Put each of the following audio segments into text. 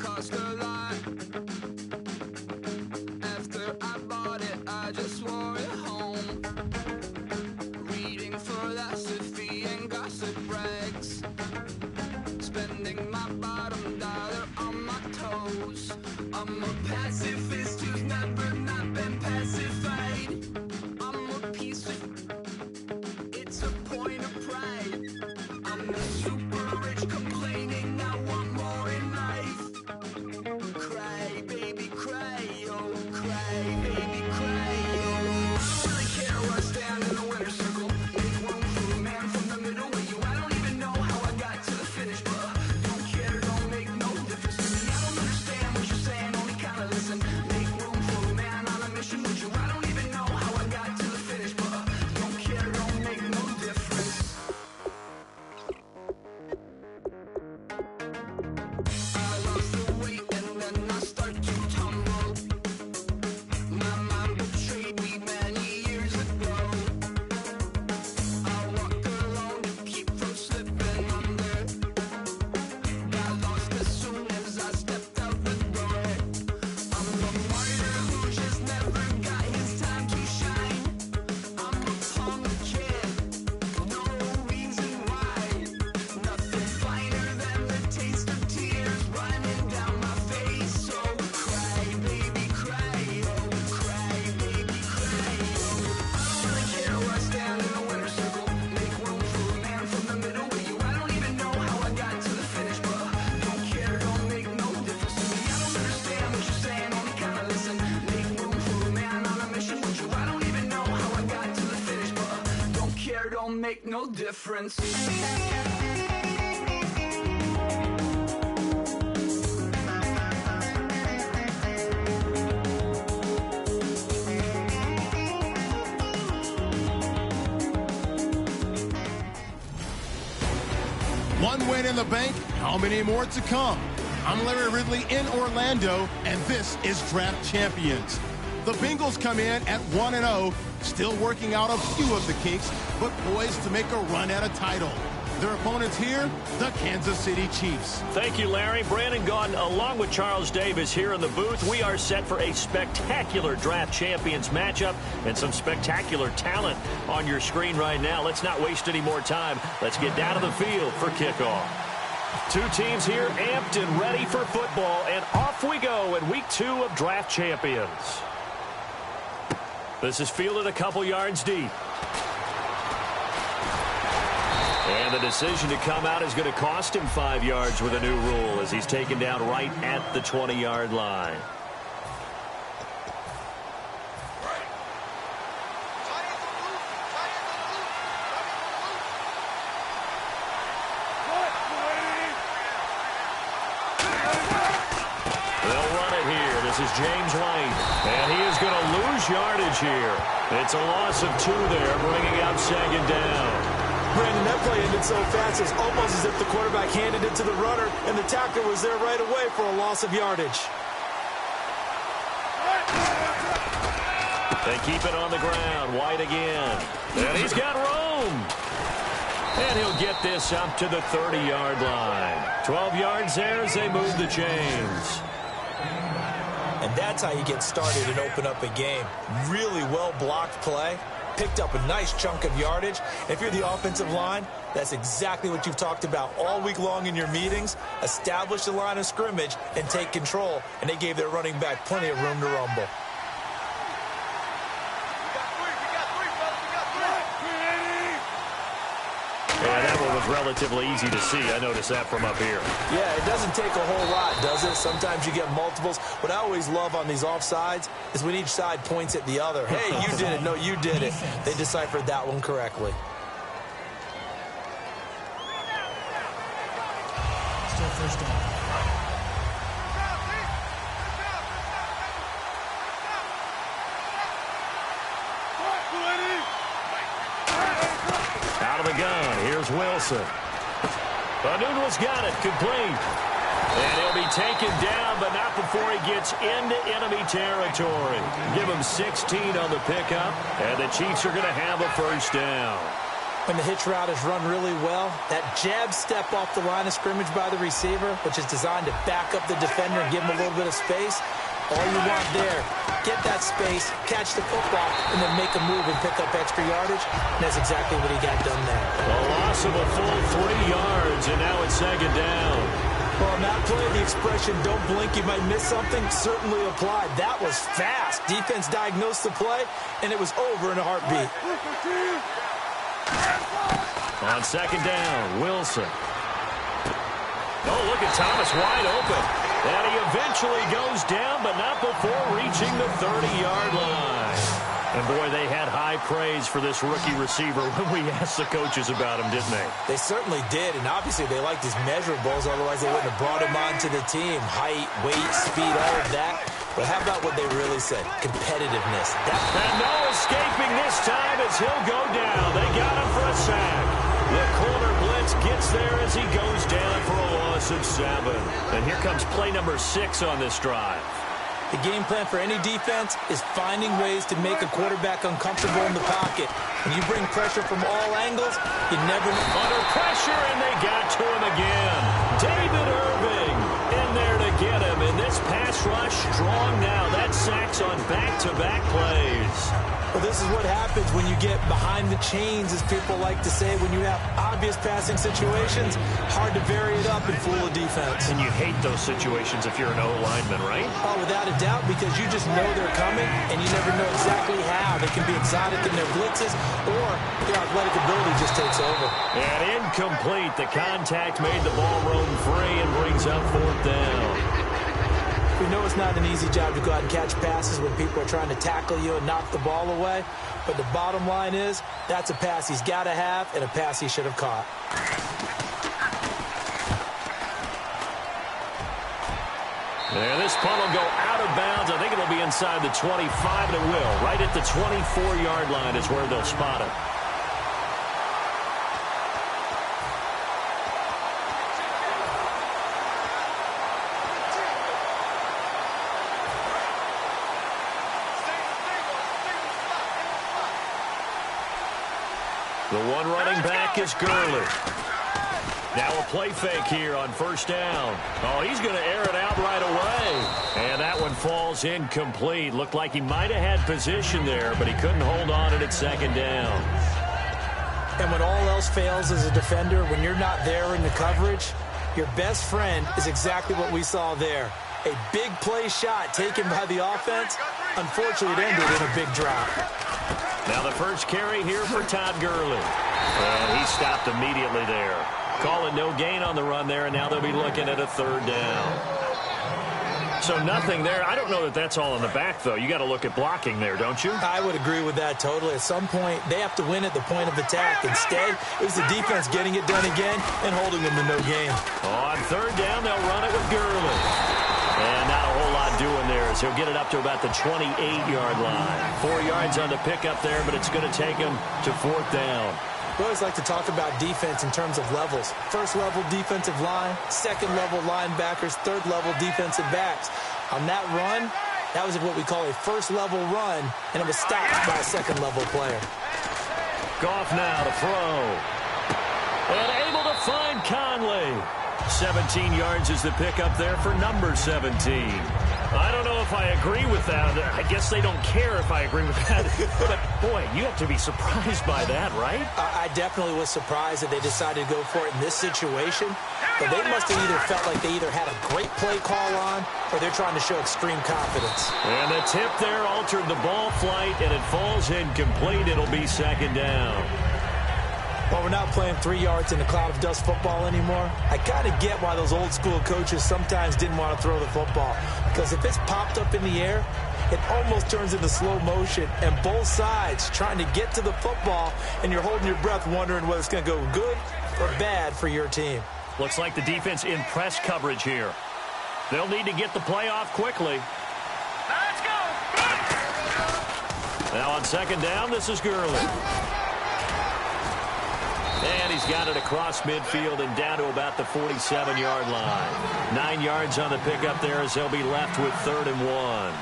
cost a lot. After I bought it, I just wore it home. Reading philosophy and gossip rags. Spending my bottom dollar on my toes. I'm a pacifist who's never not been pacified. I'm a piece of... It's a point of pride. I'm a super rich complaining I want more in life. Cry, baby, cry, oh, cry, baby, cry, oh. I don't really care where I stand in the winner's circle. Make room for a man from the middle with you. I don't even know how I got to the finish, but don't care, don't make no difference to me. I don't understand what you're saying, only kinda listen. Make room for a man on a mission with you. I don't even know how I got to the finish, but don't care, don't make no difference. I lost the weight and then I start to tumble. My mind betrayed me many years ago. I walk alone to keep from slipping under. Got lost as soon as I stepped out the door. I'm a martyr who just never got his time to shine. I'm a punk kid, no reason why. Nothing finer than the taste of tears running down my face. So cry, baby, cry, oh, cry, baby, cry, oh. I don't really care where I stand in the winner's circle. Make room for a man from the middle with you. I don't even know how I got to the finish, but don't care, don't make no difference to me. I don't understand what you're saying, only kinda listen. Make room for a man on a mission with you. I don't even know how I got to the finish, but don't care, don't make no difference. One win in the bank, how many more to come? I'm Larry Ridley in Orlando, and this is Draft Champions. The Bengals come in at 1-0, still working out a few of the kinks, but poised to make a run at a title. Their opponents here, the Kansas City Chiefs. Thank you, Larry. Brandon Gaudin, along with Charles Davis here in the booth. We are set for a spectacular Draft Champions matchup and some spectacular talent on your screen right now. Let's not waste any more time. Let's get down to the field for kickoff. Two teams here amped and ready for football, and off we go in week 2 of Draft Champions. This is fielded a couple yards deep. And the decision to come out is going to cost him 5 yards with a new rule as he's taken down right at the 20-yard line. They'll run it here. This is James White, and he is going to lose yardage here. It's a loss of 2 there, bringing out second down. Brandon, that play ended so fast, it's almost as if the quarterback handed it to the runner, and the tackler was there right away for a loss of yardage. They keep it on the ground. White again. And he's got room. And he'll get this up to the 30-yard line. 12 yards there as they move the chains. And that's how you get started and open up a game. Really well-blocked play. Picked up a nice chunk of yardage. If you're the offensive line, that's exactly what you've talked about all week long in your meetings. Establish the line of scrimmage and take control. And they gave their running back plenty of room to rumble. Yeah, that one was relatively easy to see. I noticed that from up here. Yeah, it doesn't take a whole lot, does it? Sometimes you get multiples. What I always love on these offsides is when each side points at the other. Hey, you did it. No, you did it. They deciphered that one correctly. Still first down. Out of the gun, here's Wilson. Anunwa's got it, complete. And he'll be taken down, but not before he gets into enemy territory. Give him 16 on the pickup, and the Chiefs are going to have a first down. When the hitch route is run really well, that jab step off the line of scrimmage by the receiver, which is designed to back up the defender and give him a little bit of space, all you want there, get that space, catch the football, and then make a move and pick up extra yardage. And that's exactly what he got done there. A loss of a full 3 yards, and now it's second down. Well, on that play, the expression, don't blink, you might miss something, certainly applied. That was fast. Defense diagnosed the play, and it was over in a heartbeat. On second down, Wilson. Oh, look at Thomas wide open. And he eventually goes down, but not before reaching the 30-yard line. And, boy, they had high praise for this rookie receiver when we asked the coaches about him, didn't they? They certainly did, and obviously they liked his measurables, otherwise they wouldn't have brought him onto the team. Height, weight, speed, all of that. But how about what they really said? Competitiveness. And no escaping this time as he'll go down. They got him for a sack. The corner blitz gets there as he goes down for a loss of 7. And here comes play number 6 on this drive. The game plan for any defense is finding ways to make a quarterback uncomfortable in the pocket. When you bring pressure from all angles, you never know. Under pressure, and they got to him again. David Irving in there to get him. And this pass rush strong now. That sacks on back-to-back plays. Well, this is what happens when you get behind the chains, as people like to say. When you have obvious passing situations, hard to vary it up and fool a defense. And you hate those situations if you're an O-lineman, right? Oh, without a doubt, because you just know they're coming, and you never know exactly how. They can be exotic in their blitzes, or their athletic ability just takes over. And incomplete. The contact made the ball roam free and brings up 4th down. We know it's not an easy job to go out and catch passes when people are trying to tackle you and knock the ball away. But the bottom line is, that's a pass he's got to have and a pass he should have caught. And this punt will go out of bounds. I think it'll be inside the 25, and it will. Right at the 24-yard line is where they'll spot it. The one running back is Gurley. Now a play fake here on 1st down. Oh, he's going to air it out right away. And that one falls incomplete. Looked like he might have had position there, but he couldn't hold on it at 2nd down. And when all else fails as a defender, when you're not there in the coverage, your best friend is exactly what we saw there. A big play shot taken by the offense. Unfortunately, it ended in a big drop. Now the first carry here for Todd Gurley. And he stopped immediately there. Call it no gain on the run there, and now they'll be looking at a 3rd down. So nothing there. I don't know that that's all in the back, though. You got to look at blocking there, don't you? I would agree with that totally. At some point, they have to win at the point of attack. Instead, it was the defense getting it done again and holding them to no gain. On 3rd down, they'll run it with Gurley. And not a whole lot doing there as he'll get it up to about the 28-yard line. 4 yards on the pickup there, but it's going to take him to 4th down. We always like to talk about defense in terms of levels. 1st level defensive line, 2nd level linebackers, 3rd level defensive backs. On that run, that was what we call a 1st level run, and it was stopped by a 2nd level player. Goff now to throw. And able to find Conley. 17 yards is the pickup there for number 17. I don't know if I agree with that. I guess they don't care if I agree with that. But, boy, you have to be surprised by that, right? I definitely was surprised that they decided to go for it in this situation. But they must have either felt like they either had a great play call on or they're trying to show extreme confidence. And the tip there altered the ball flight, and it falls incomplete. It'll be 2nd down. Well, we're not playing 3 yards in a cloud of dust football anymore. I kind of get why those old school coaches sometimes didn't want to throw the football. Because if it's popped up in the air, it almost turns into slow motion. And both sides trying to get to the football, and you're holding your breath wondering whether it's going to go good or bad for your team. Looks like the defense in press coverage here. They'll need to get the play off quickly. Let's go! Now on 2nd down, this is Gurley. And he's got it across midfield and down to about the 47-yard line. 9 yards on the pickup there as they'll be left with 3rd and 1.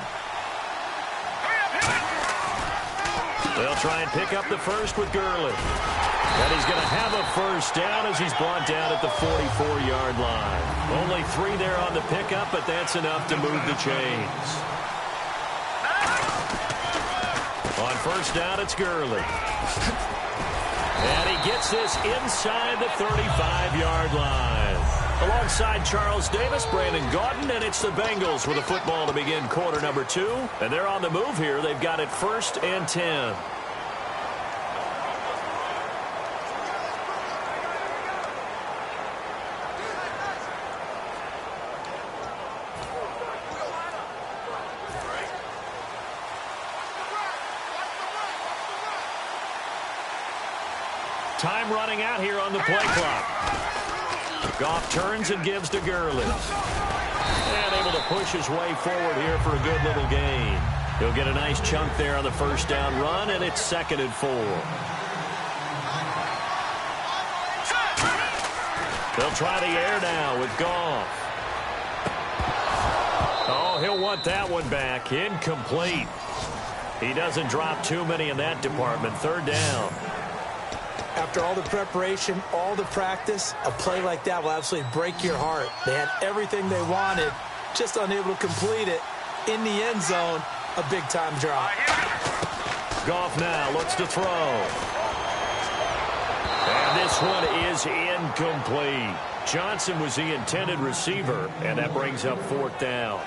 They'll try and pick up the first with Gurley. And he's going to have a first down as he's brought down at the 44-yard line. Only 3 there on the pickup, but that's enough to move the chains. On first down, it's Gurley. And he gets this inside the 35-yard line. Alongside Charles Davis, Brandon Gaudin, and it's the Bengals with a football to begin quarter number 2. And they're on the move here. They've got it 1st and 10. Time running out here on the play clock. Goff turns and gives to Gurley. And able to push his way forward here for a good little gain. He'll get a nice chunk there on the first down run, and it's 2nd and 4. They'll try the air now with Goff. Oh, he'll want that one back. Incomplete. He doesn't drop too many in that department. 3rd down. After all the preparation, all the practice, a play like that will absolutely break your heart. They had everything they wanted, just unable to complete it. In the end zone, a big-time drop. Goff now looks to throw. And this one is incomplete. Johnson was the intended receiver, and that brings up 4th down.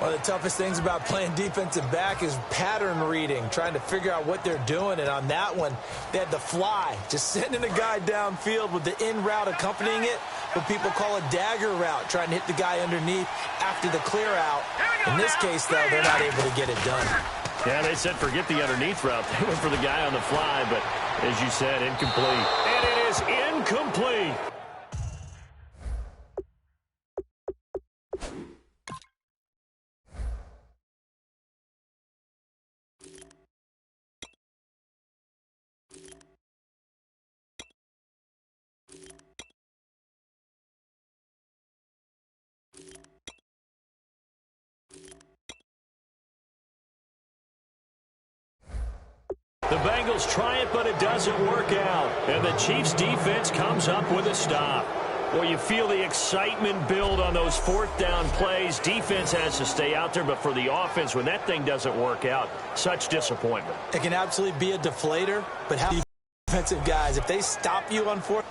One of the toughest things about playing defensive back is pattern reading, trying to figure out what they're doing. And on that one, they had the fly, just sending a guy downfield with the in route accompanying it, what people call a dagger route, trying to hit the guy underneath after the clear out. In this case, though, they're not able to get it done. Yeah, they said forget the underneath route. They went for the guy on the fly, but as you said, incomplete. And it is incomplete. The Bengals try it, but it doesn't work out. And the Chiefs' defense comes up with a stop. Well, you feel the excitement build on those 4th down plays. Defense has to stay out there, but for the offense, when that thing doesn't work out, such disappointment. It can absolutely be a deflator, but how defensive guys, if they stop you on 4th,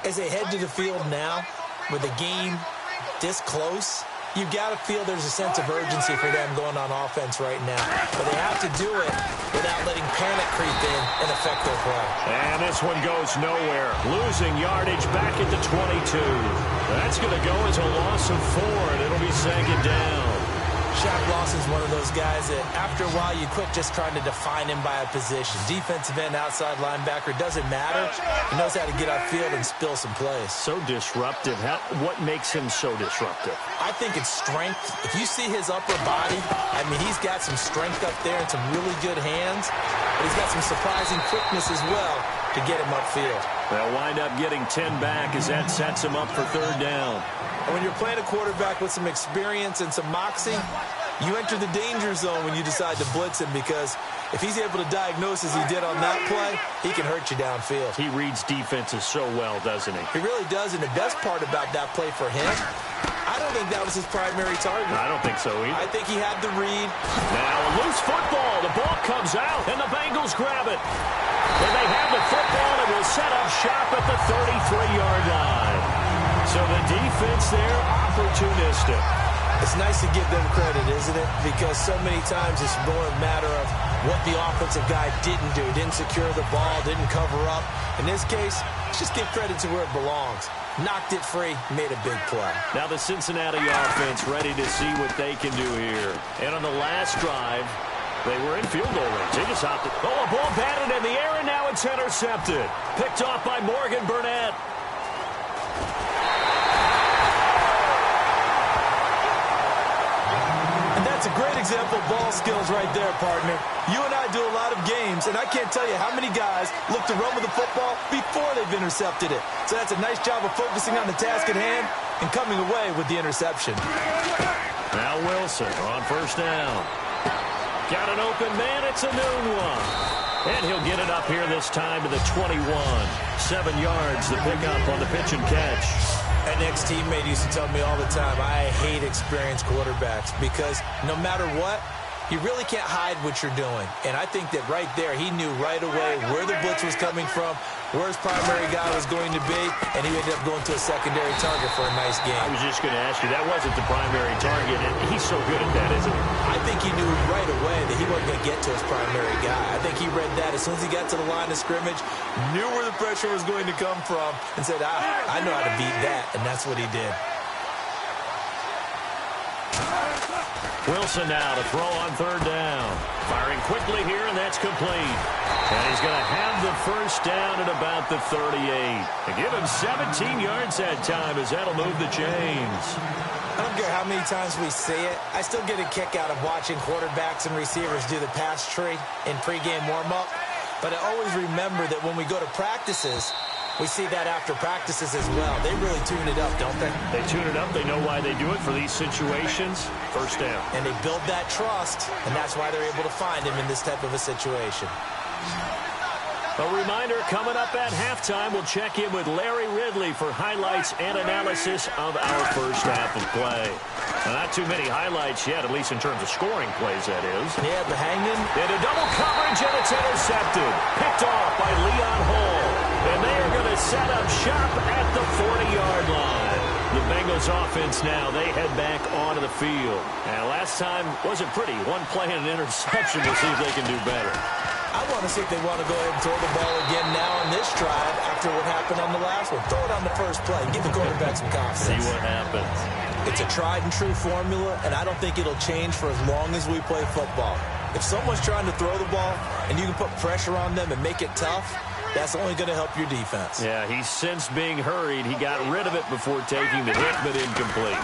as they head to the field now, with the game this close, you've got to feel there's a sense of urgency for them going on offense right now. But they have to do it without letting panic creep in and affect their play. And this one goes nowhere. Losing yardage back at the 22. That's going to go as a loss of 4, and it'll be 2nd down. Shaq Lawson's one of those guys that after a while you quit just trying to define him by a position. Defensive end, outside linebacker, doesn't matter. He knows how to get upfield and spill some plays. So disruptive. What makes him so disruptive? I think it's strength. If you see his upper body, I mean, he's got some strength up there and some really good hands. But he's got some surprising quickness as well to get him upfield. They'll wind up getting 10 back as that sets him up for 3rd down. And when you're playing a quarterback with some experience and some moxie, you enter the danger zone when you decide to blitz him, because if he's able to diagnose as he did on that play, he can hurt you downfield. He reads defenses so well, doesn't he? He really does, and the best part about that play for him, I don't think that was his primary target. I don't think so either. I think he had the read. Now a loose football. The ball comes out, and the Bengals grab it. And they have the football and will set up shop at the 33-yard line. So the defense there, opportunistic. It's nice to give them credit, isn't it? Because so many times it's more a matter of what the offensive guy didn't do. Didn't secure the ball, didn't cover up. In this case, just give credit to where it belongs. Knocked it free, made a big play. Now the Cincinnati offense ready to see what they can do here. And on the last drive, they were in field goal range. They just opted. Oh, a ball batted in the air, and now it's intercepted. Picked off by Morgan Burnett. That's a great example of ball skills right there, partner. You and I do a lot of games, and I can't tell you how many guys look to run with the football before they've intercepted it. So that's a nice job of focusing on the task at hand and coming away with the interception. Now Wilson on first down. Got an open man. It's a noon one. And he'll get it up here this time to the 21. 7 yards, the pickup on the pitch and catch. An ex-teammate used to tell me all the time, I hate experienced quarterbacks because no matter what, you really can't hide what you're doing. And I think that right there, he knew right away where the blitz was coming from, where his primary guy was going to be, and he ended up going to a secondary target for a nice game. I was just going to ask you, that wasn't the primary target, and he's so good at that, isn't he? I think he knew right away that he wasn't going to get to his primary guy. I think he read that as soon as he got to the line of scrimmage, knew where the pressure was going to come from, and said, I know how to beat that, and that's what he did. Wilson now to throw on third down. Firing quickly here, and that's complete. And he's going to have the first down at about the 38. And give him 17 yards that time as that'll move the chains. I don't care how many times we see it. I still get a kick out of watching quarterbacks and receivers do the pass tree in pregame warm-up. But I always remember that when we go to practices, we see that after practices as well. They really tune it up, don't they? They tune it up. They know why they do it for these situations. First down. And they build that trust, and that's why they're able to find him in this type of a situation. A reminder, coming up at halftime, we'll check in with Larry Ridley for highlights and analysis of our first half of play. Now, not too many highlights yet, at least in terms of scoring plays, that is. Yeah, the hanging. Into double coverage, and it's intercepted. Picked off by Leon Hall. And they are going to set up shop at the 40-yard line. The Bengals offense now, they head back onto the field. And last time wasn't pretty. One play and an interception. We'll see if they can do better. I want to see if they want to go ahead and throw the ball again now on this drive after what happened on the last one. Throw it on the first play. Give the quarterback some confidence. See what happens. It's a tried-and-true formula, and I don't think it'll change for as long as we play football. If someone's trying to throw the ball and you can put pressure on them and make it tough, that's only going to help your defense. Yeah, he's since being hurried. He got rid of it before taking the hit, but incomplete.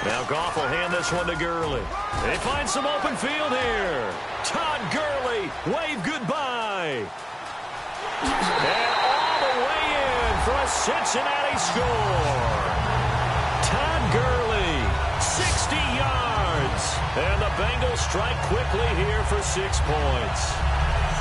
Now Goff will hand this one to Gurley. They find some open field here. Todd Gurley, wave goodbye. And all the way in for a Cincinnati score. Todd Gurley, 60 yards. And the Bengals strike quickly here for 6 points.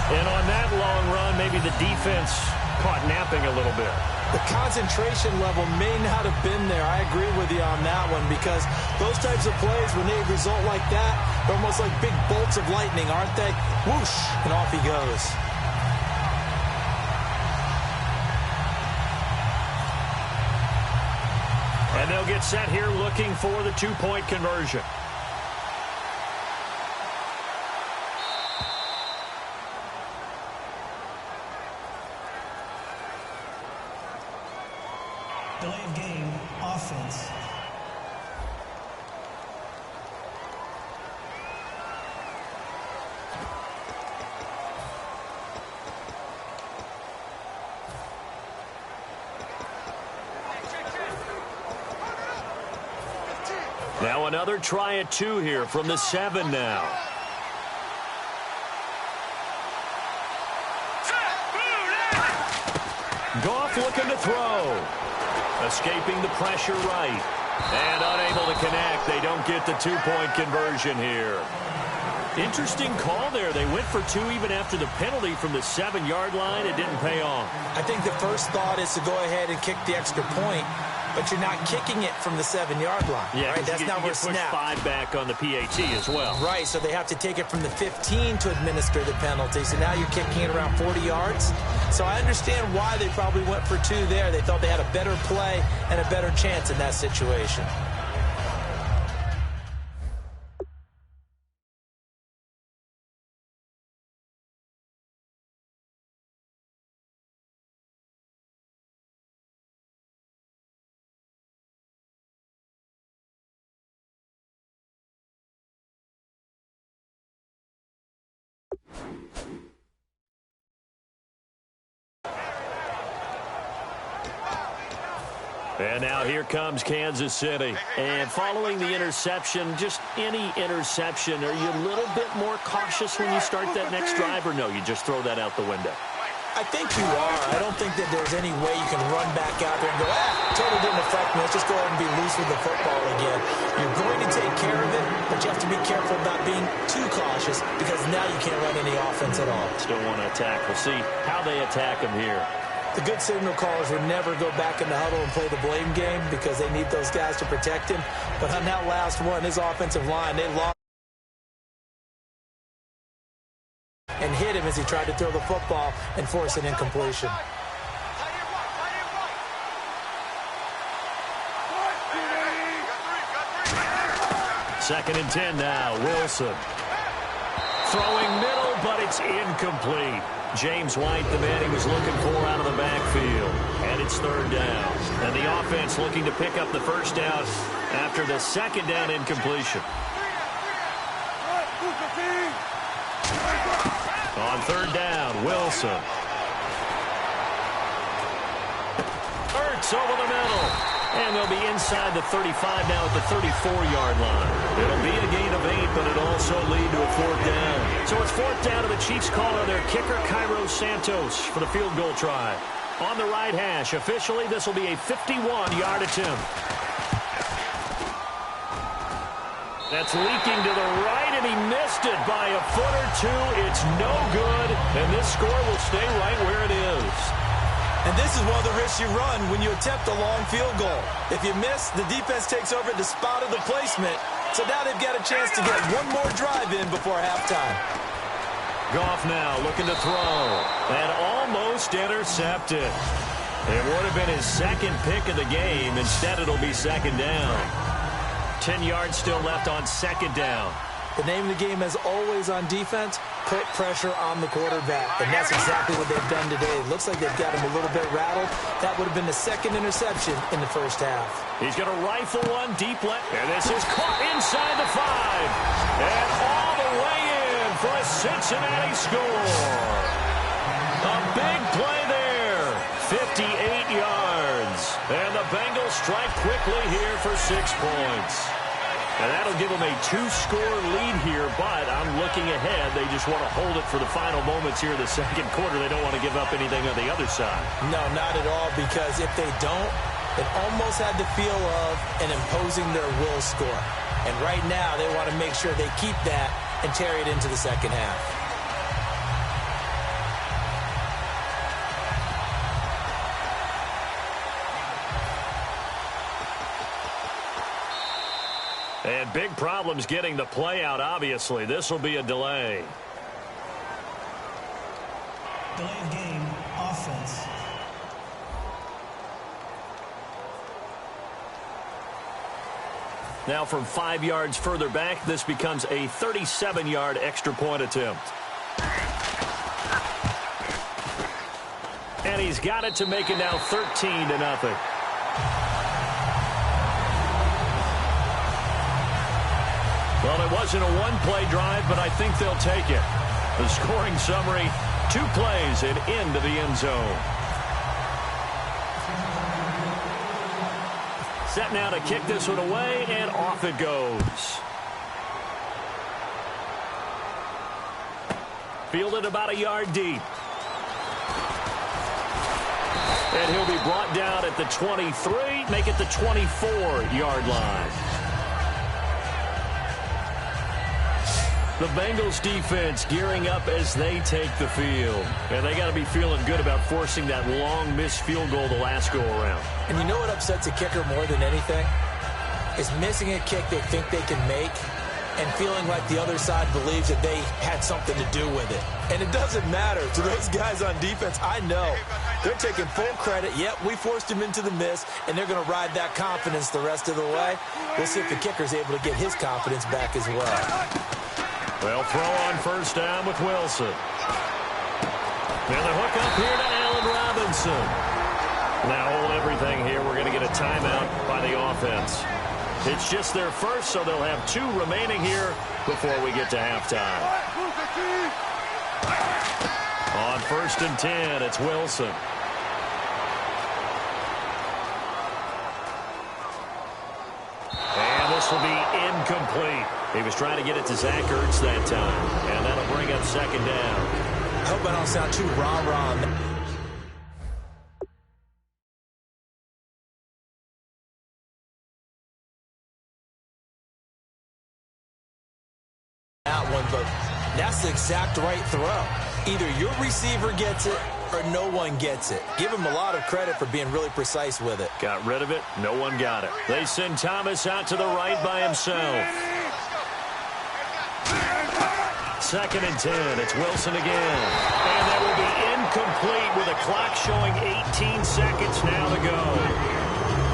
And on that long run, maybe the defense caught napping a little bit. The concentration level may not have been there. I agree with you on that one because those types of plays, when they result like that, they're almost like big bolts of lightning, aren't they? Whoosh, and off he goes. And they'll get set here looking for the two-point conversion. Delay of game, offense. Now another try at 2 here from the 7 now. Goff looking to throw. Escaping the pressure right. And unable to connect. They don't get the two-point conversion here. Interesting call there. They went for 2 even after the penalty from the 7-yard line. It didn't pay off. I think the first thought is to go ahead and kick the extra point, but you're not kicking it from the 7-yard line. Yeah, right? That's not where it's snap. 5 back on the PAT as well. Right, so they have to take it from the 15 to administer the penalty. So now you're kicking it around 40 yards. So I understand why they probably went for 2 there. They thought they had a better play and a better chance in that situation. And now here comes Kansas City. And following the interception, just any interception, are you a little bit more cautious when you start that next drive, or no, you just throw that out the window? I think you are. I don't think that there's any way you can run back out there and go, totally didn't affect me. Let's just go ahead and be loose with the football again. You're going to take care of it, but you have to be careful about being too cautious because now you can't run any offense at all. Still want to attack. We'll see how they attack him here. The good signal callers would never go back in the huddle and play the blame game because they need those guys to protect him. But on that last one, his offensive line, they lost and hit him as he tried to throw the football and force an incompletion. Second and 10 now. Wilson. Throwing middle, but it's incomplete. James White, the man he was looking for out of the backfield. And it's third down. And the offense looking to pick up the first down after the second down incompletion. On third down, Wilson. Hurts over the middle. And they'll be inside the 35 now at the 34-yard line. It'll be a gain of 8, but it'll also lead to a fourth down. So it's fourth down to the Chiefs call on their kicker, Cairo Santos, for the field goal try. On the right hash, officially, this will be a 51-yard attempt. That's leaking to the right, and he missed it by a foot or two. It's no good, and this score will stay right where it is. And this is one of the risks you run when you attempt a long field goal. If you miss, the defense takes over the spot of the placement. So now they've got a chance to get one more drive in before halftime. Goff now looking to throw. And almost intercepted. It would have been his second pick of the game. Instead, it'll be second down. 10 yards still left on second down. The name of the game, as always on defense, put pressure on the quarterback. And that's exactly what they've done today. It looks like they've got him a little bit rattled. That would have been the second interception in the first half. He's going to rifle one deep left. And this is caught inside the 5. And all the way in for a Cincinnati score. A big play there. 58 yards. And the Bengals strike quickly here for 6 points. And that'll give them a 2-score lead here, but I'm looking ahead. They just want to hold it for the final moments here in the second quarter. They don't want to give up anything on the other side. No, not at all, because if they don't, it almost had the feel of an imposing their will score. And right now, they want to make sure they keep that and carry it into the second half. And big problems getting the play out, obviously. This will be a delay. Delay of game, offense. Now from 5 yards further back, this becomes a 37-yard extra point attempt. And he's got it to make it now 13-0. Well, it wasn't a one-play drive, but I think they'll take it. The scoring summary, 2 plays and into the end zone. Set now to kick this one away, and off it goes. Fielded about a yard deep. And he'll be brought down at the 23, make it the 24-yard line. The Bengals defense gearing up as they take the field. And they got to be feeling good about forcing that long missed field goal the last go around. And you know what upsets a kicker more than anything? Is missing a kick they think they can make and feeling like the other side believes that they had something to do with it. And it doesn't matter to those guys on defense. I know they're taking full credit. Yep, we forced him into the miss, and they're going to ride that confidence the rest of the way. We'll see if the kicker's able to get his confidence back as well. They'll throw on first down with Wilson. And the hook up here to Allen Robinson. Now hold everything here. We're going to get a timeout by the offense. It's just their first, so they'll have 2 remaining here before we get to halftime. On first and 10, it's Wilson. And this will be incomplete. He was trying to get it to Zach Ertz that time, and that'll bring up second down. I hope I don't sound too rah-rah on that one, but that's the exact right throw. Either your receiver gets it or no one gets it. Give him a lot of credit for being really precise with it. Got rid of it. No one got it. They send Thomas out to the right by himself. 2nd and 10. It's Wilson again. And that will be incomplete with a clock showing 18 seconds now to go.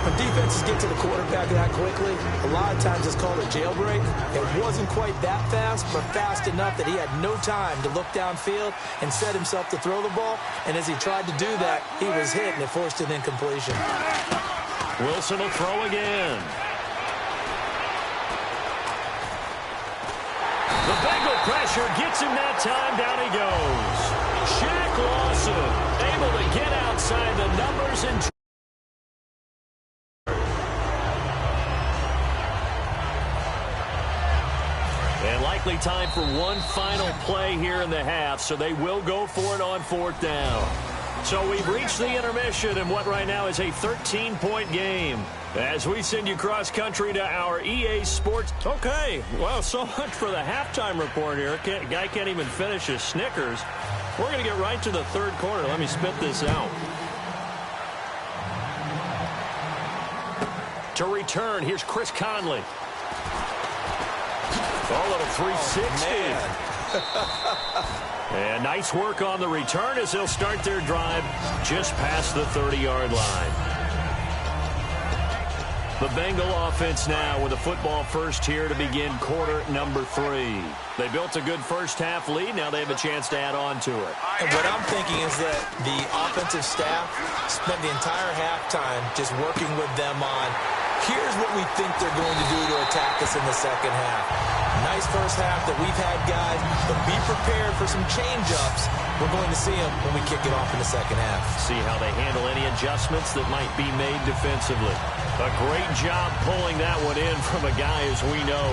When defenses get to the quarterback that quickly, a lot of times it's called a jailbreak. It wasn't quite that fast, but fast enough that he had no time to look downfield and set himself to throw the ball. And as he tried to do that, he was hit, and it forced an incompletion. Wilson will throw again. The Bengal pressure gets him that time. Down he goes. Shaq Lawson able to get outside the numbers and likely time for one final play here in the half, so they will go for it on 4th down. So we've reached the intermission in what right now is a 13-point game. As we send you cross-country to our EA Sports. Okay, well, so much for the halftime report here. Guy can't even finish his Snickers. We're going to get right to the 3rd quarter. Let me spit this out. To return, here's Chris Conley. A little 360. And nice work on the return as they'll start their drive just past the 30-yard line. The Bengal offense now with a football first here to begin quarter number 3. They built a good first-half lead. Now they have a chance to add on to it. And what I'm thinking is that the offensive staff spent the entire halftime just working with them on, here's what we think they're going to do to attack us in the second half. Nice first half that we've had, guys, but be prepared for some change-ups. We're going to see them when we kick it off in the second half. See how they handle any adjustments that might be made defensively. A great job pulling that one in from a guy, as we know,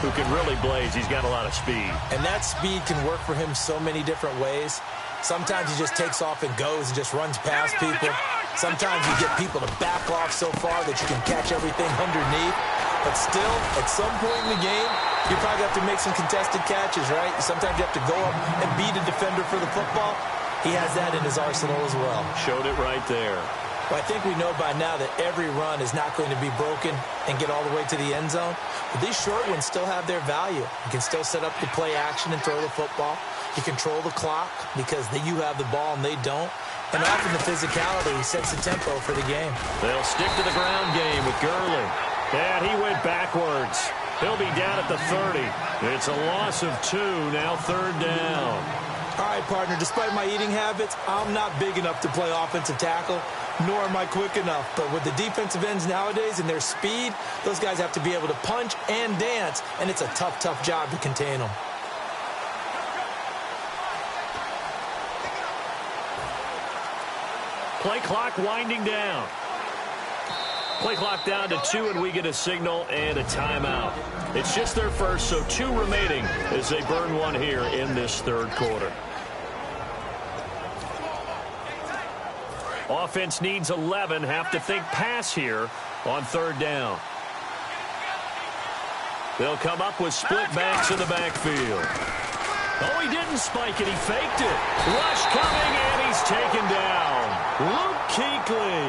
who can really blaze. He's got a lot of speed. And that speed can work for him so many different ways. Sometimes he just takes off and goes and just runs past people. Sometimes you get people to back off so far that you can catch everything underneath. But still, at some point in the game, you probably have to make some contested catches, right? Sometimes you have to go up and beat a defender for the football. He has that in his arsenal as well. Showed it right there. Well, I think we know by now that every run is not going to be broken and get all the way to the end zone. But these short ones still have their value. You can still set up the play action and throw the football. You control the clock because you have the ball and they don't. And often the physicality sets the tempo for the game. They'll stick to the ground game with Gurley. And he went backwards. He'll be down at the 30. It's a loss of 2, now 3rd down. All right, partner, despite my eating habits, I'm not big enough to play offensive tackle, nor am I quick enough. But with the defensive ends nowadays and their speed, those guys have to be able to punch and dance, and it's a tough, tough job to contain them. Play clock winding down. Play clock down to 2, and we get a signal and a timeout. It's just their first, so 2 remaining as they burn one here in this 3rd quarter. Offense needs 11. Have to think pass here on 3rd down. They'll come up with split backs in the backfield. Oh, he didn't spike it. He faked it. Rush coming, and he's taken down. Luke Kuechly.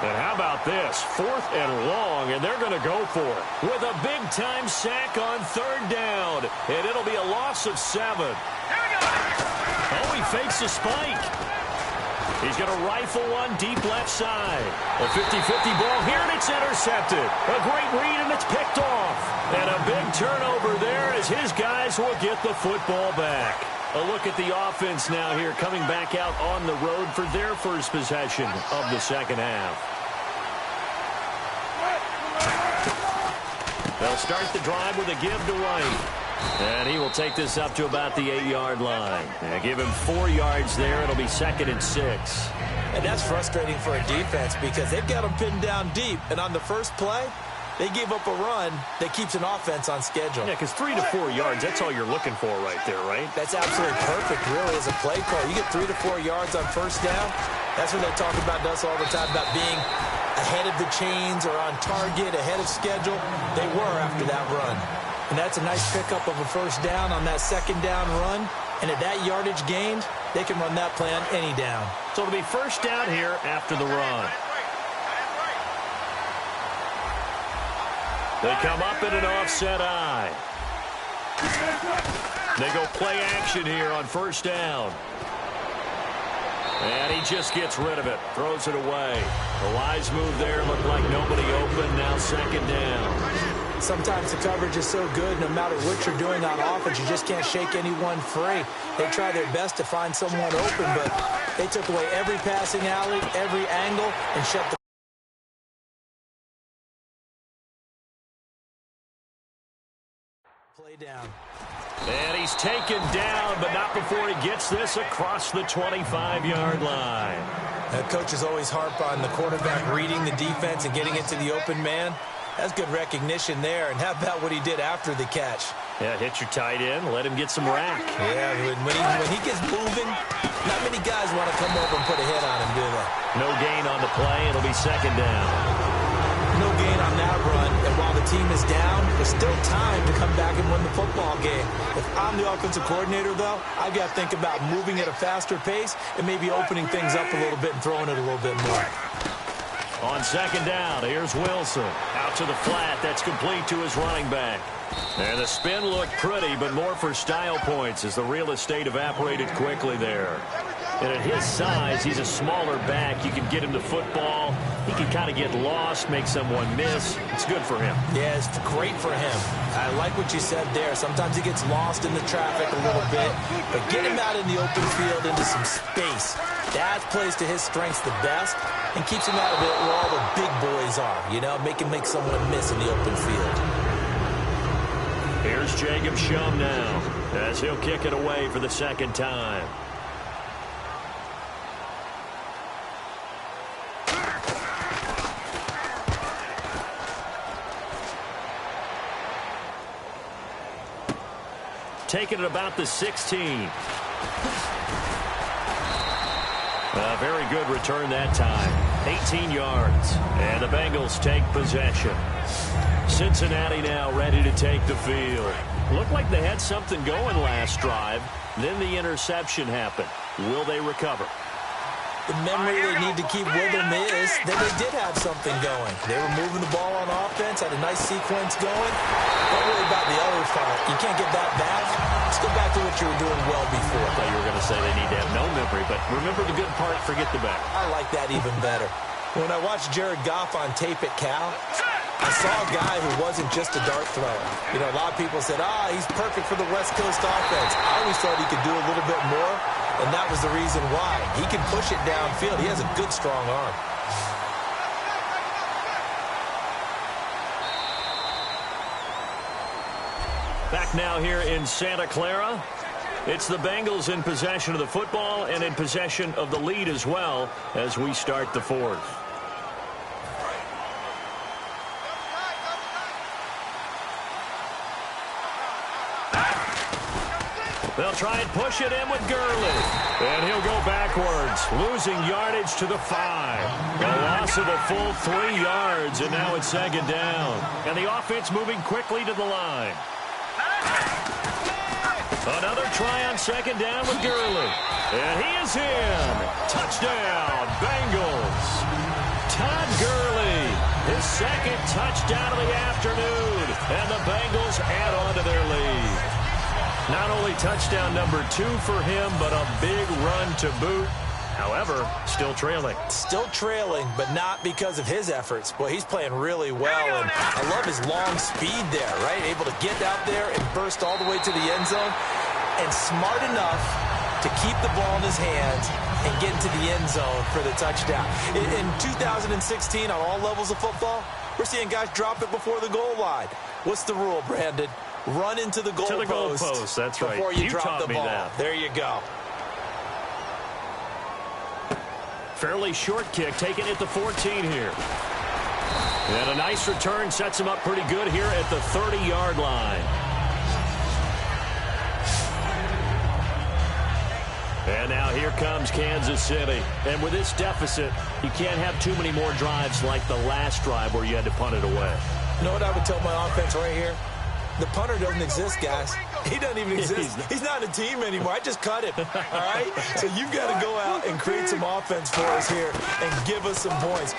And how about this? 4th and long, and they're going to go for it with a big-time sack on 3rd down. And it'll be a loss of 7. Oh, he fakes a spike. He's going to rifle one deep left side. A 50-50 ball here, and it's intercepted. A great read, and it's picked off. And a big turnover there as his guys will get the football back. A look at the offense now here, coming back out on the road for their first possession of the second half. They'll start the drive with a give to White. And he will take this up to about the 8-yard line. And give him 4 yards there. It'll be 2nd and 6. And that's frustrating for a defense because they've got them pinned down deep. And on the first play, They gave up a run that keeps an offense on schedule. Yeah, because 3 to 4 yards, that's all you're looking for right there, right? That's absolutely perfect, really, as a play call. You get 3 to 4 yards on first down. That's what they talk about us all the time, about being ahead of the chains or on target, ahead of schedule. They were after that run. And that's a nice pickup of a first down on that second down run. And at that yardage gained, they can run that play on any down. So it'll be first down here after the run. They come up in an offset eye. They go play action here on first down. And he just gets rid of it, throws it away. The wise move there, looked like nobody open, now second down. Sometimes the coverage is so good, no matter what you're doing on offense, you just can't shake anyone free. They try their best to find someone open, but they took away every passing alley, every angle, and shut the play down. And he's taken down, but not before he gets this across the 25-yard line. Coaches always harp on the quarterback reading the defense and getting into the open man. That's good recognition there. And how about what he did after the catch? Yeah, hit your tight end, let him get some rack. Yeah, when he gets moving, not many guys want to come over and put a hit on him, do they? No gain on the play. It'll be second down. No gain on that run, and while the team is down, there's still time to come back and win the football game. If I'm the offensive coordinator, though, I've got to think about moving at a faster pace and maybe opening things up a little bit and throwing it a little bit more. On second down, here's Wilson. Out to the flat. That's complete to his running back. And the spin looked pretty, but more for style points as the real estate evaporated quickly there. And at his size, he's a smaller back. You can get him the football. He can kind of get lost, make someone miss. It's good for him. Yeah, it's great for him. I like what you said there. Sometimes he gets lost in the traffic a little bit, but get him out in the open field into some space. That plays to his strengths the best and keeps him out of it where all the big boys are, you know, make him make someone miss in the open field. Here's Jacob Shum now as he'll kick it away for the second time. Taking it about the 16. A very good return that time. 18 yards. And the Bengals take possession. Cincinnati now ready to take the field. Looked like they had something going last drive. Then the interception happened. Will they recover? The memory they need to keep with them is that they did have something going. They were moving the ball on offense, had a nice sequence going. Don't worry about the other part. You can't get that back. Let's go back to what you were doing well before. I thought you were going to say they need to have no memory, but remember the good part, forget the bad. I like that even better. When I watched Jared Goff on tape at Cal, I saw a guy who wasn't just a dart thrower. You know, a lot of people said, he's perfect for the West Coast offense. I always thought he could do a little bit more, and that was the reason why. He can push it downfield. He has a good, strong arm. Back now here in Santa Clara. It's the Bengals in possession of the football and in possession of the lead as well as we start the fourth. They'll try and push it in with Gurley. And he'll go backwards, losing yardage to the 5. A loss of a full 3 yards, and now it's second down. And the offense moving quickly to the line. Another try on second down with Gurley. And he is in. Touchdown, Bengals. Todd Gurley, his second touchdown of the afternoon. And the Bengals add on to their lead. Not only touchdown number 2 for him, but a big run to boot. However, still trailing. Still trailing, but not because of his efforts. Boy, he's playing really well, and I love his long speed there, right? Able to get out there and burst all the way to the end zone, and smart enough to keep the ball in his hands and get into the end zone for the touchdown. In 2016, on all levels of football, we're seeing guys drop it before the goal line. What's the rule, Brandon? Run into the goalpost. That's right. Before you drop the ball. That. There you go. Fairly short kick, taken at the 14 here. And a nice return sets him up pretty good here at the 30-yard line. And now here comes Kansas City. And with this deficit, you can't have too many more drives like the last drive where you had to punt it away. You know what I would tell my offense right here? The punter doesn't exist, guys. He doesn't even exist. He's not a team anymore. I just cut him, all right? So you've got to go out and create some offense for us here and give us some points.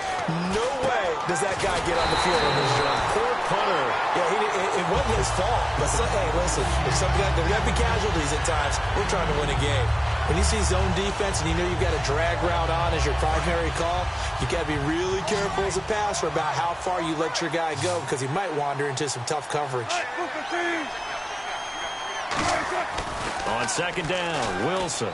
No way does that guy get on the field on this drive. Poor punter. Yeah, it wasn't his fault. But hey, listen, there's got to be casualties at times. We're trying to win a game. When you see zone defense and you know you've got a drag route on as your primary call, you got to be really careful as a passer about how far you let your guy go because he might wander into some tough coverage. On second down, Wilson.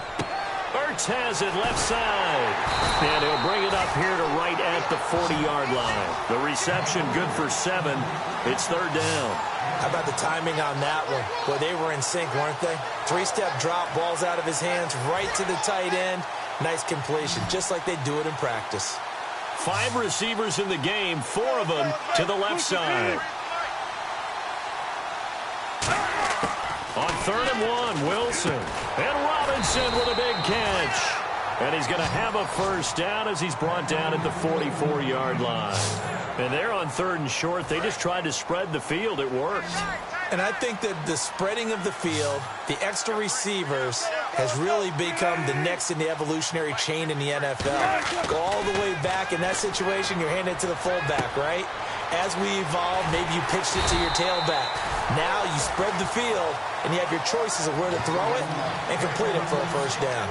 Ertz has it left side. And he'll bring it up here to right at the 40-yard line. The reception good for 7. It's third down. How about the timing on that one? Boy, they were in sync, weren't they? 3-step drop, ball's out of his hands, right to the tight end. Nice completion, just like they do it in practice. 5 receivers in the game, 4 of them to the left side. On third and 1, Wilson. And Robinson with a big catch. And he's going to have a first down as he's brought down at the 44-yard line. And they're on third and short. They just tried to spread the field. It worked. And I think that the spreading of the field, the extra receivers, has really become the next in the evolutionary chain in the NFL. Go all the way back in that situation, you're handing it to the fullback, right? As we evolve, maybe you pitched it to your tailback. Now you spread the field, and you have your choices of where to throw it and complete it for a first down.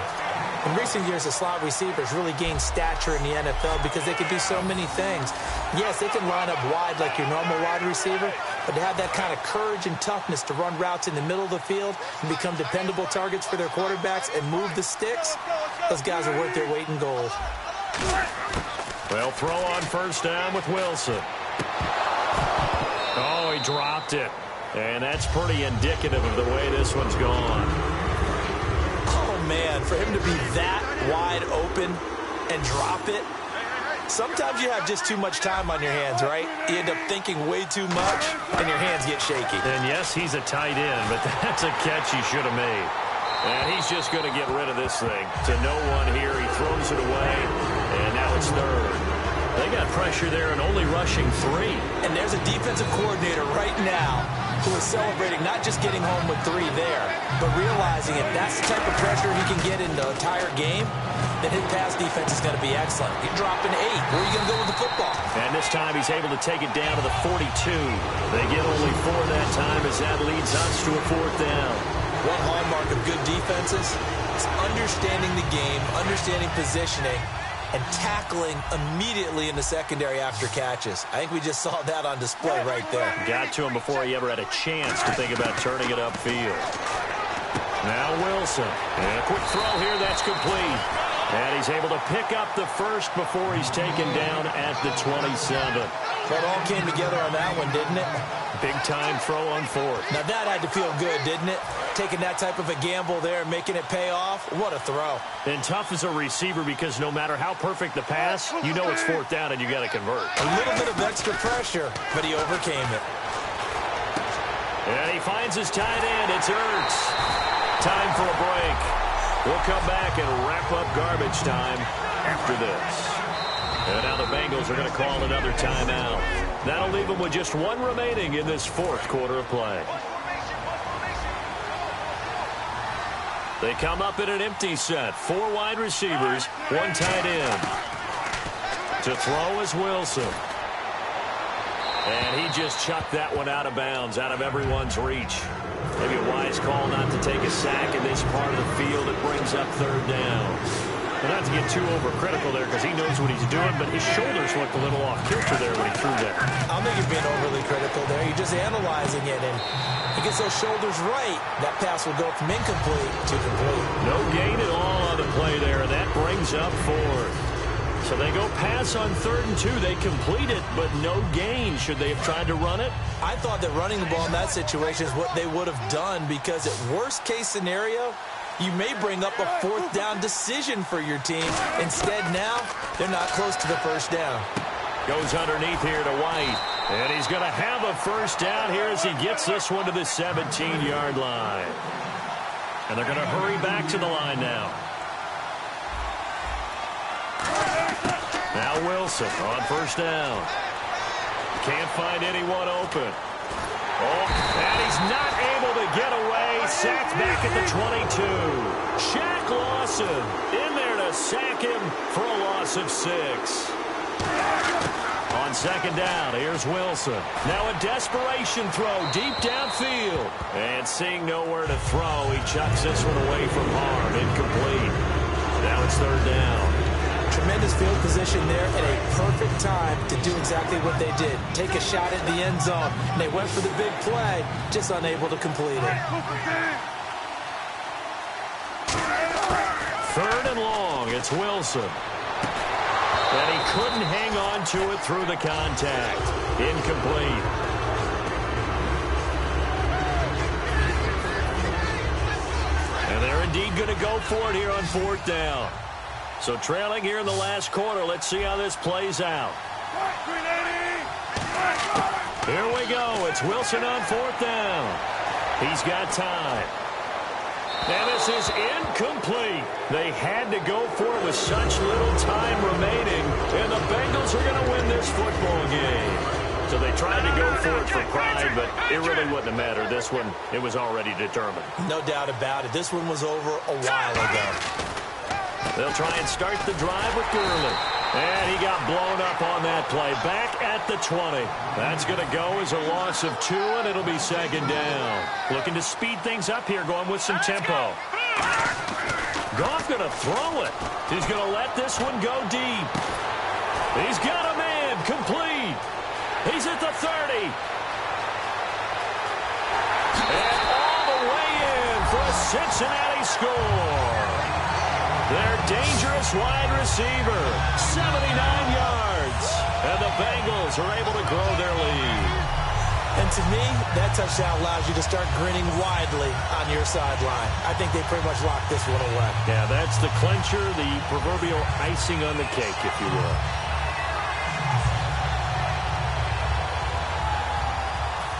In recent years, the slot receivers really gained stature in the NFL because they can do so many things. Yes, they can line up wide like your normal wide receiver, but to have that kind of courage and toughness to run routes in the middle of the field and become dependable targets for their quarterbacks and move the sticks, those guys are worth their weight in gold. Well, throw on first down with Wilson. Oh, he dropped it. And that's pretty indicative of the way this one's gone. Oh, man, for him to be that wide open and drop it. Sometimes you have just too much time on your hands, right? You end up thinking way too much, and your hands get shaky. And, yes, he's a tight end, but that's a catch he should have made. And he's just going to get rid of this thing. To no one here. He throws it away, and now it's third. They got pressure there and only rushing 3. And there's a defensive coordinator right now who is celebrating not just getting home with 3 there, but realizing if that's the type of pressure he can get in the entire game, then his pass defense is going to be excellent. You're dropping 8. Where are you going to go with the football? And this time he's able to take it down to the 42. They get only 4 that time as that leads us to a fourth down. One hallmark of good defenses is understanding the game, understanding positioning, and tackling immediately in the secondary after catches. I think we just saw that on display right there. Got to him before he ever had a chance to think about turning it upfield. Now Wilson. And a quick throw here. That's complete. And he's able to pick up the first before he's taken down at the 27. That all came together on that one, didn't it? Big-time throw on fourth. Now that had to feel good, didn't it? Taking that type of a gamble there and making it pay off. What a throw. And tough as a receiver because no matter how perfect the pass, you know it's fourth down and you got to convert. A little bit of extra pressure, but he overcame it. And he finds his tight end. It's Ertz. Time for a break. We'll come back and wrap up garbage time after this. And now the Bengals are going to call another timeout. That'll leave them with just 1 remaining in this fourth quarter of play. They come up in an empty set. 4 wide receivers, 1 tight end. To throw is Wilson. And he just chucked that one out of bounds, out of everyone's reach. Maybe a wise call not to take a sack in this part of the field. It brings up third down. But not to get too overcritical there because he knows what he's doing, but his shoulders looked a little off kilter there when he threw that. I don't think you're being overly critical there. You're just analyzing it, and he gets those shoulders right. That pass will go from incomplete to complete. No gain at all on the play there, and that brings up fourth. So they go pass on 3rd and 2. They complete it, but no gain. Should they have tried to run it? I thought that running the ball in that situation is what they would have done because at worst case scenario, you may bring up a 4th down decision for your team. Instead now, they're not close to the first down. Goes underneath here to White. And he's going to have a first down here as he gets this one to the 17-yard line. And they're going to hurry back to the line now. Now Wilson on first down. Can't find anyone open. Oh, and he's not able to get away. Sacked back at the 22. Shaq Lawson in there to sack him for a loss of 6. On second down, here's Wilson. Now a desperation throw deep downfield. And seeing nowhere to throw, he chucks this one away from harm. Incomplete. Now it's third down. Tremendous field position there at a perfect time to do exactly what they did. Take a shot at the end zone. And they went for the big play, just unable to complete it. Third and long, it's Wilson. And he couldn't hang on to it through the contact. Incomplete. And they're indeed going to go for it here on fourth down. So trailing here in the last quarter. Let's see how this plays out. Here we go. It's Wilson on fourth down. He's got time. And this is incomplete. They had to go for it with such little time remaining. And the Bengals are going to win this football game. So they tried to go for it for pride, but it really wouldn't have mattered. This one, it was already determined. No doubt about it. This one was over a while ago. They'll try and start the drive with Gurley. And he got blown up on that play. Back at the 20. That's going to go as a loss of 2, and it'll be second down. Looking to speed things up here, going with some tempo. Goff going to throw it. He's going to let this one go deep. He's got a man. Complete. He's at the 30. And all the way in for a Cincinnati score. Their dangerous wide receiver, 79 yards. And the Bengals are able to grow their lead. And to me, that touchdown allows you to start grinning widely on your sideline. I think they pretty much locked this one away. Yeah, that's the clincher, the proverbial icing on the cake, if you will.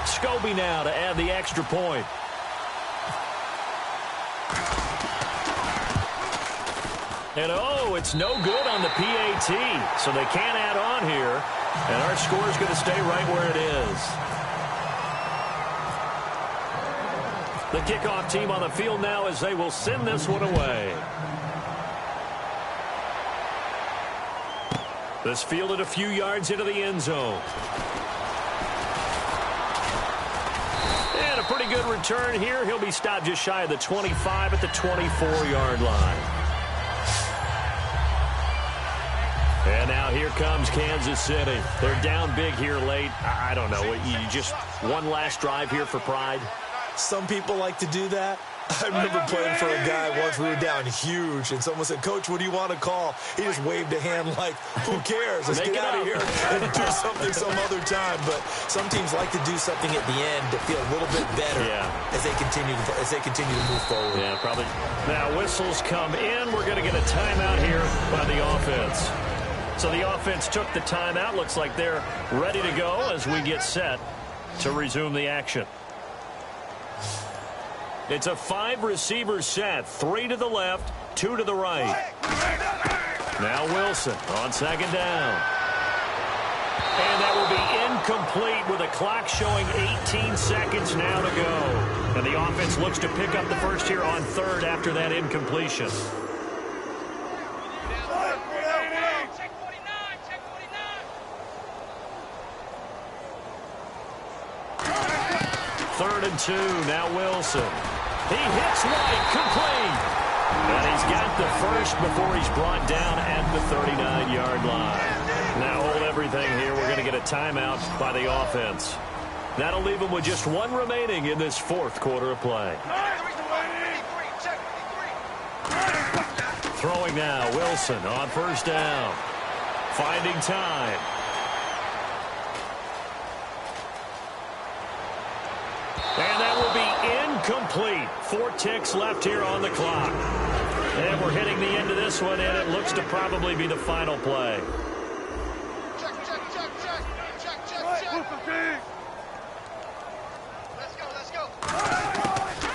Scobie now to add the extra point. And, oh, it's no good on the PAT, so they can't add on here. And our score is going to stay right where it is. The kickoff team on the field now as they will send this one away. This fielded a few yards into the end zone. And a pretty good return here. He'll be stopped just shy of the 25 at the 24-yard line. And now here comes Kansas City. They're down big here late. I don't know. You just one last drive here for pride? Some people like to do that. I remember playing for a guy once. We were down huge, and someone said, "Coach, what do you want to call?" He just waved a hand like, "Who cares? Let's get out of here and do something some other time." But some teams like to do something at the end to feel a little bit better as they continue to move forward. Yeah, probably. Now whistles come in. We're going to get a timeout here by the offense. So the offense took the timeout. Looks like they're ready to go as we get set to resume the action. It's a 5-receiver set. 3 to the left, 2 to the right. Now Wilson on second down. And that will be incomplete with a clock showing 18 seconds now to go. And the offense looks to pick up the first here on third after that incompletion. Third and 2, now Wilson. He hits White, complete. And he's got the first before he's brought down at the 39-yard line. Now hold everything here. We're going to get a timeout by the offense. That'll leave them with just one remaining in this fourth quarter of play. Throwing now, Wilson on first down. Finding time. And that will be incomplete. 4 ticks left here on the clock. And we're hitting the end of this one, and it looks to probably be the final play. Check, check, check.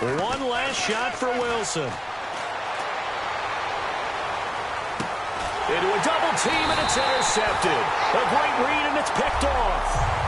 One last shot for Wilson. Into a double team, and it's intercepted. A great read, and it's picked off.